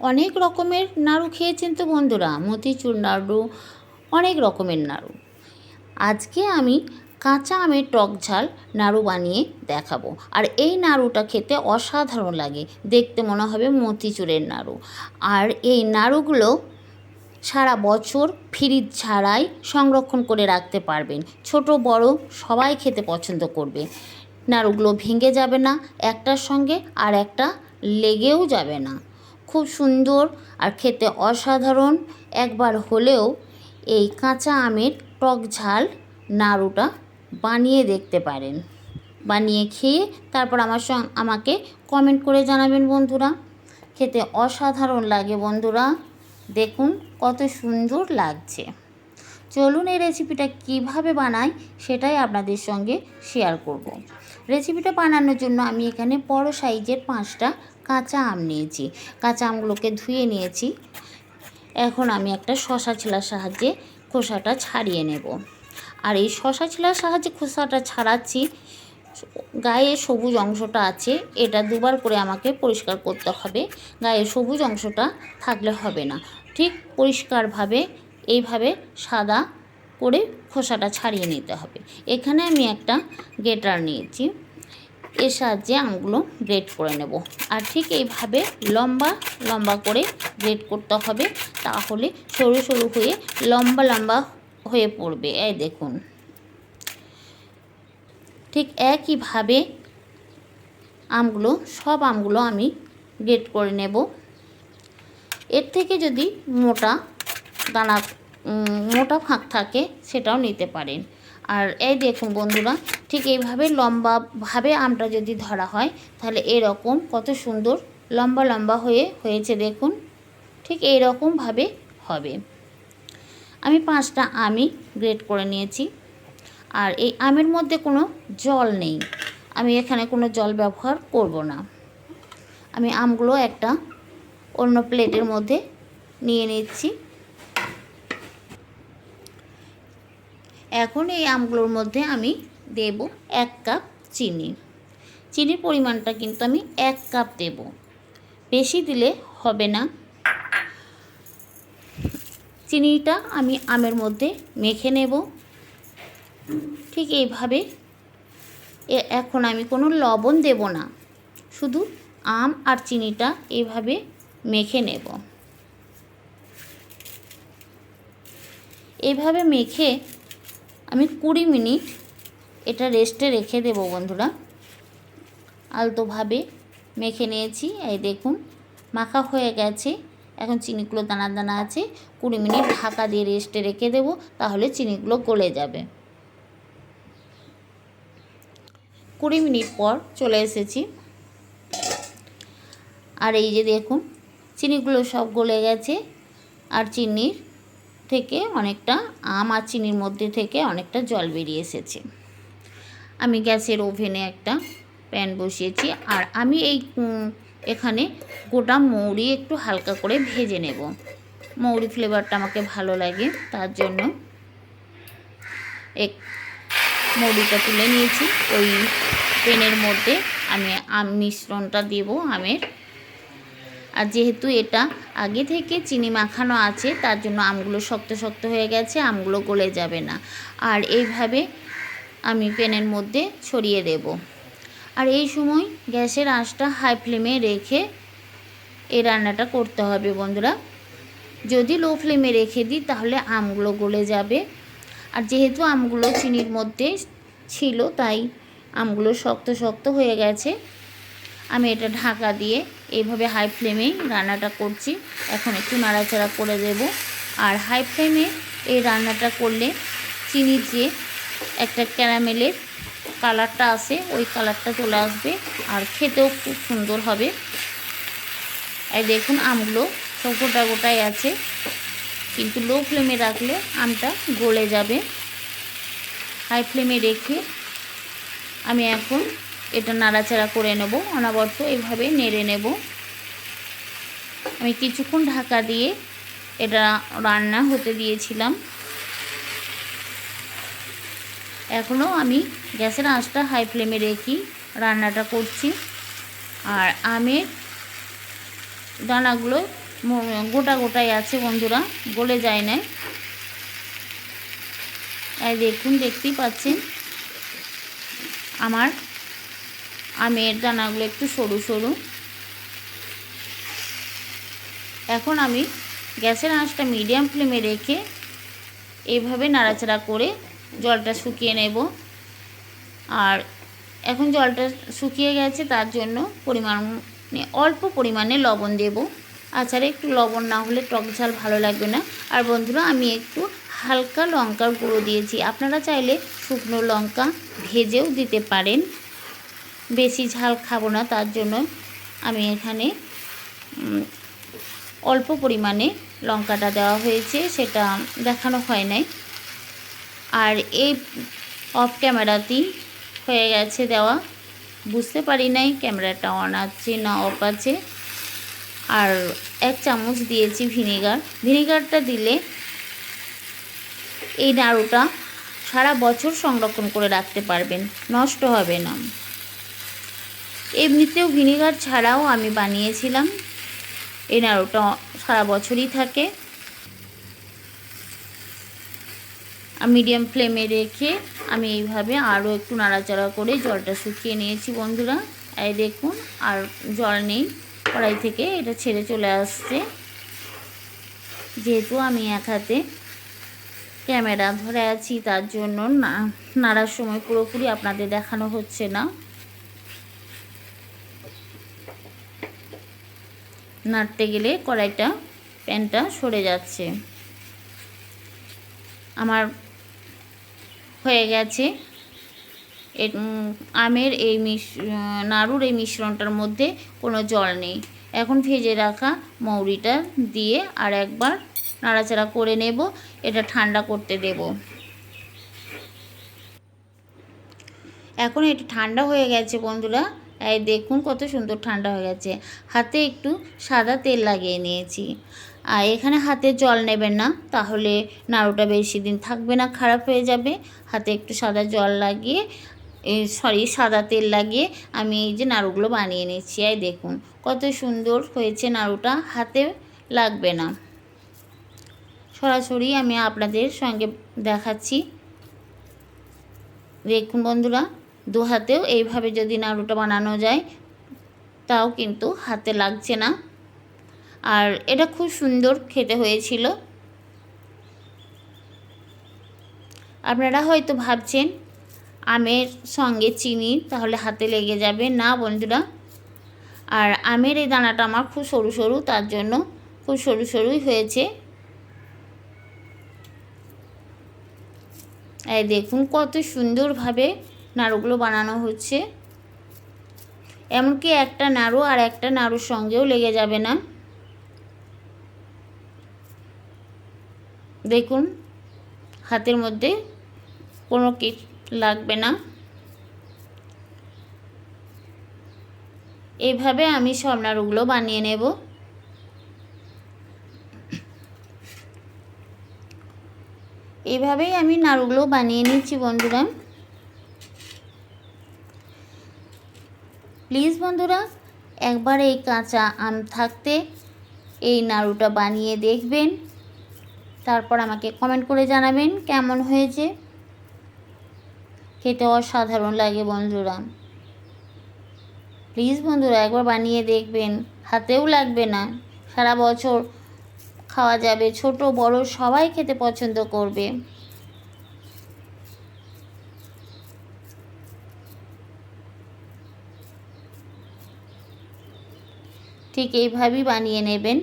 অনেক রকমের নাড়ু খেয়েছেন তো বন্ধুরা, মতিচুর নাড়ু, অনেক রকমের নাড়ু। আজকে আমি কাঁচা আমের টক ঝাল নাড়ু বানিয়ে দেখাবো। আর এই নাড়ুটা খেতে অসাধারণ লাগে, দেখতে মনে হবে মতিচুরের নাড়ু। আর এই নাড়ুগুলো সারা বছর ফ্রিজ ছাড়াই সংরক্ষণ করে রাখতে পারবেন। ছোট বড় সবাই খেতে পছন্দ করবে। নাড়ুগুলো ভেঙে যাবে না, একটার সঙ্গে আর একটা লেগেও যাবে না। খুব সুন্দর আর খেতে অসাধারণ। একবার হলেও এই কাঁচা আমের টক ঝাল নাড়ুটা বানিয়ে দেখতে পারেন। বানিয়ে খেয়ে তারপর আমাকে কমেন্ট করে জানাবেন বন্ধুরা। খেতে অসাধারণ লাগে বন্ধুরা, দেখুন কত সুন্দর লাগছে। চলুন এই রেসিপিটা কিভাবে বানাই সেটাই আপনাদের সঙ্গে শেয়ার করব। রেসিপিটা বানানোর জন্য আমি এখানে বড় সাইজের 5টা কাঁচা আম নিয়েছি। কাঁচা আমগুলোকে ধুয়ে নিয়েছি। এখন আমি একটা শসা ছিলার সাহায্যে খোসাটা ছাড়িয়ে নেব। আর এই শসা ছিলার সাহায্যে খোসাটা ছাড়াচ্ছি। গায়ে সবুজ অংশটা আছে, এটা দুবার করে আমাকে পরিষ্কার করতে হবে। গায়ে সবুজ অংশটা থাকলে হবে না, ঠিক পরিষ্কারভাবে এইভাবে সাদা করে খোসাটা ছাড়িয়ে নিতে হবে। এখানে আমি একটা গ্রেটার নিয়েছি, এর সাহায্যে আমগুলো গ্রেট করে নেব। আর ঠিক এইভাবে লম্বা লম্বা করে গ্রেট করতে হবে, তাহলে সরু সরু হয়ে লম্বা লম্বা হয়ে পড়বে। এই দেখুন, ঠিক একইভাবে সব আমগুলো আমি গ্রেট করে নেব। এর থেকে যদি মোটা ফাঁক থাকে সেটাও নিতে পারেন। আর এই দেখুন বন্ধুরা, ঠিক এইভাবে লম্বাভাবে আমটা যদি ধরা হয় তাহলে এরকম কত সুন্দর লম্বা লম্বা হয়েছে দেখুন, ঠিক এইরকমভাবে হবে। আমি 5টা আমই গ্রেট করে নিয়েছি। আর এই আমের মধ্যে কোনো জল নেই, আমি এখানে কোনো জল ব্যবহার করব না। আমি আমগুলো একটা অন্য প্লেটের মধ্যে নিয়ে নিচ্ছি। এখন এই আমগুলোর মধ্যে আমি দেব 1 কাপ চিনি। চিনির পরিমাণটা কিন্তু আমি 1 কাপ দেব, বেশি দিলে হবে না। চিনিটা আমি আমের মধ্যে মেখে নেব ঠিক এইভাবে। এখন আমি কোনো লবণ দেব না, শুধু আম আর চিনিটা এইভাবে মেখে নেব। এইভাবে মেখে আমি 20 মিনিট এটা রেস্টে রেখে দেব বন্ধুরা। আলতোভাবে মেখে নিয়েছি, এই দেখুন মাখা হয়ে গেছে। এখন চিনিগুলো দানা দানা আছে, 20 মিনিট ঢাকা দিয়ে রেস্টে রেখে দেব, তাহলে চিনিগুলো গলে যাবে। 20 মিনিট পর চলে এসেছি। আর এই যে দেখুন চিনিগুলো সব গলে গেছে, আর চিনির থেকে অনেকটা আম আর চিনির মধ্যে থেকে অনেকটা জল বেরিয়ে এসেছে। আমি গ্যাসের ওভেনে একটা প্যান বসিয়েছি। আর আমি এখানে গোটা মৌরি একটু হালকা করে ভেজে নেব। মৌরি ফ্লেভারটা আমাকে ভালো লাগে, তার জন্য মৌরিটা তুলে নিয়েছি। ওই প্যানের মধ্যে আমি মিশ্রণটা দেব আমের। আর যেহেতু এটা আগে থেকে চিনি মাখানো আছে, তার জন্য আমগুলো শক্ত শক্ত হয়ে গেছে, আমগুলো গলে যাবে না। আর এইভাবে আমি প্যানের মধ্যে ছড়িয়ে দেব। আর এই সময় গ্যাসের আঁচটা হাই ফ্লেমে রেখে এই রান্নাটা করতে হবে বন্ধুরা। যদি লো ফ্লেমে রেখে দিই তাহলে আমগুলো গলে যাবে। আর যেহেতু আমগুলো চিনির মধ্যে ছিল, তাই আমগুলো শক্ত শক্ত হয়ে গেছে। আমি এটা ঢাকা দিয়ে এইভাবে হাই ফ্লেমে রান্নাটা করছি। এখন একটু নাড়াচাড়া করে দেব। আর হাই ফ্লেমে এই রান্নাটা করলে চিনির যে একটা ক্যারামেলের কালারটা আসে, ওই কালারটা চলে আসবে, আর খেতেও খুব সুন্দর হবে। এই দেখুন আমগুলো সব গোটা গোটাই আছে, কিন্তু লো ফ্লেমে রাখলে আমটা গলে যাবে। হাই ফ্লেমে রেখে আমি এখন এটা নাড়াচাড়া করে নেব, অনবরত এভাবে নেড়ে নেব। আমি কিছুক্ষণ ঢাকা দিয়ে এটা রান্না হতে দিয়েছিলাম। এখনও আমি গ্যাসের আঁচটা হাই ফ্লেমে রেখে রান্নাটা করছি। আর আমের দানাগুলো গোটা গোটাই আছে বন্ধুরা, গলে যায় না। এই দেখুন, দেখতেই পাচ্ছেন আমার আমের দানাগুলো একটু সরু সরু। এখন আমি গ্যাসের আঁচটা মিডিয়াম ফ্লেমে রেখে এইভাবে নাড়াচাড়া করে জলটা শুকিয়ে নেব। আর এখন জলটা শুকিয়ে গেছে, তার জন্য অল্প পরিমাণে লবণ দেব। আচারে একটু লবণ না হলে টক ঝাল ভালো লাগবে না। আর বন্ধুরা, আমি একটু হালকা লঙ্কার গুঁড়ো দিয়েছি, আপনারা চাইলে শুকনো লঙ্কা ভেজেও দিতে পারেন। বেশি ঝাল খাবো না, তার জন্য আমি এখানে অল্প পরিমাণে লঙ্কাটা দেওয়া হয়েছে, সেটা দেখানো হয় নাই। আর এই অফ ক্যামেরাতেই হয়ে গেছে দেওয়া, বুঝতে পারি নাই ক্যামেরাটা অন আছে না অফ আছে। আর 1 চামচ দিয়েছি ভিনেগার। ভিনেগারটা দিলে এই নাড়ুটা সারা বছর সংরক্ষণ করে রাখতে পারবেন, নষ্ট হবে না। এমনিতেও ভিনেগার ছাড়াও আমি বানিয়েছিলাম, এই নাড়ুটা সারা বছরই থাকে। মিডিয়াম ফ্লেমে রেখে আমি এইভাবে আরও একটু নাড়াচাড়া করে জলটা শুকিয়ে নিয়েছি বন্ধুরা। এই দেখুন, আর জল নেই কড়াই থেকে, এটা ছেড়ে চলে আসছে। যেহেতু আমি এক হাতে ক্যামেরা ধরে আছি, তার জন্য নাড়ার সময় পুরোপুরি আপনাদের দেখানো হচ্ছে না। নাড়তে গেলে প্যানটা সরে যাচ্ছে। আমার হয়ে গেছে আমের এই নাড়ুর এই মিশ্রণটার মধ্যে কোনো জল নেই। এখন ভেজে রাখা মৌরিটা দিয়ে আর একবার নাড়াচাড়া করে নেব। এটা ঠান্ডা করতে দেব। এখন এটা ঠান্ডা হয়ে গেছে বন্ধুরা। এই দেখুন কত সুন্দর ঠান্ডা হয়ে গেছে। হাতে একটু সাদা তেল লাগিয়ে নিয়েছি। আর এখানে হাতে জল নেবেন না, তাহলে নাড়ুটা বেশি দিন থাকবে না, খারাপ হয়ে যাবে। হাতে একটু সাদা সাদা তেল লাগিয়ে আমি এই যে নাড়ুগুলো বানিয়ে নিচ্ছি। এই দেখুন কত সুন্দর হয়েছে নাড়ুটা, হাতে লাগবে না। সরাসরি আমি আপনাদের সঙ্গে দেখাচ্ছি। দেখুন বন্ধুরা, দু হাতেও এইভাবে যদি নাড়ুটা বানানো যায়, তাও কিন্তু হাতে লাগছে না। আর এটা খুব সুন্দর খেতে হয়েছিল। আপনারা হয়তো ভাবছেন আমের সঙ্গে চিনি তাহলে হাতে লেগে যাবে, না বন্ধুরা। আর আমের এই দানাটা আমার খুব সরু সরু, তার জন্য খুব সরু সরুই হয়েছে। এই দেখুন কত সুন্দরভাবে নাড়ুগুলো বানানো হচ্ছে। এমনকি একটা নাড়ু আর একটা নাড়ুর সঙ্গেও লেগে যাবে না। দেখুন হাতের মধ্যে কোনো কিছু লাগবে না। এইভাবে আমি সব নাড়ুগুলো বানিয়ে নেব। এইভাবেই আমি নাড়ুগুলো বানিয়ে নিচ্ছি বন্ধুরা। প্লিজ বন্ধুরা, একবার এই কাঁচা আম থাকতে এই নাড়ুটা বানিয়ে দেখবেন, তারপর আমাকে কমেন্ট করে জানাবেন কেমন হয়েছে। খেতে অসাধারণ লাগে বন্ধুরা। প্লিজ বন্ধুরা, একবার বানিয়ে দেখবেন, হাতেও লাগবে না, সারা বছর খাওয়া যাবে, ছোট বড় সবাই খেতে পছন্দ করবে। ঠিক এইভাবেই বানিয়ে নেবেন।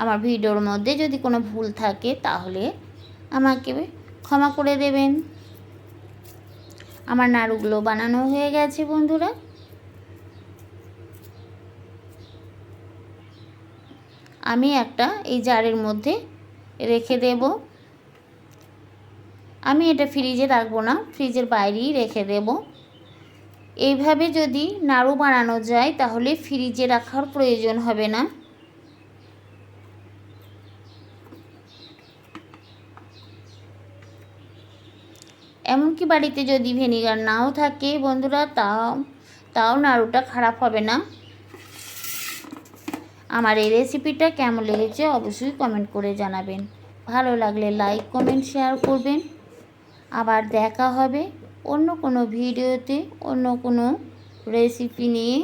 আমার ভিডিওর মধ্যে যদি কোনো ভুল থাকে তাহলে আমাকে ক্ষমা করে দেবেন। আমার নাড়ুগুলো বানানো হয়ে গেছে বন্ধুরা। আমি একটা এই জারের মধ্যে রেখে দেব। আমি এটা ফ্রিজে রাখবো না, ফ্রিজের বাইরেই রেখে দেব। এইভাবে যদি নাড়ু বানানো যায় তাহলে ফ্রিজে রাখার প্রয়োজন হবে না। এমনকি বাড়িতে যদি ভিনেগার নাও থাকে বন্ধুরা, তাও নাড়ুটা খারাপ হবে না। আমার এই রেসিপিটা কেমন লেগেছে অবশ্যই কমেন্ট করে জানাবেন। ভালো লাগলে লাইক কমেন্ট শেয়ার করবেন। আবার দেখা হবে অন্য কোনো ভিডিওতে অন্য কোনো রেসিপি নিয়ে।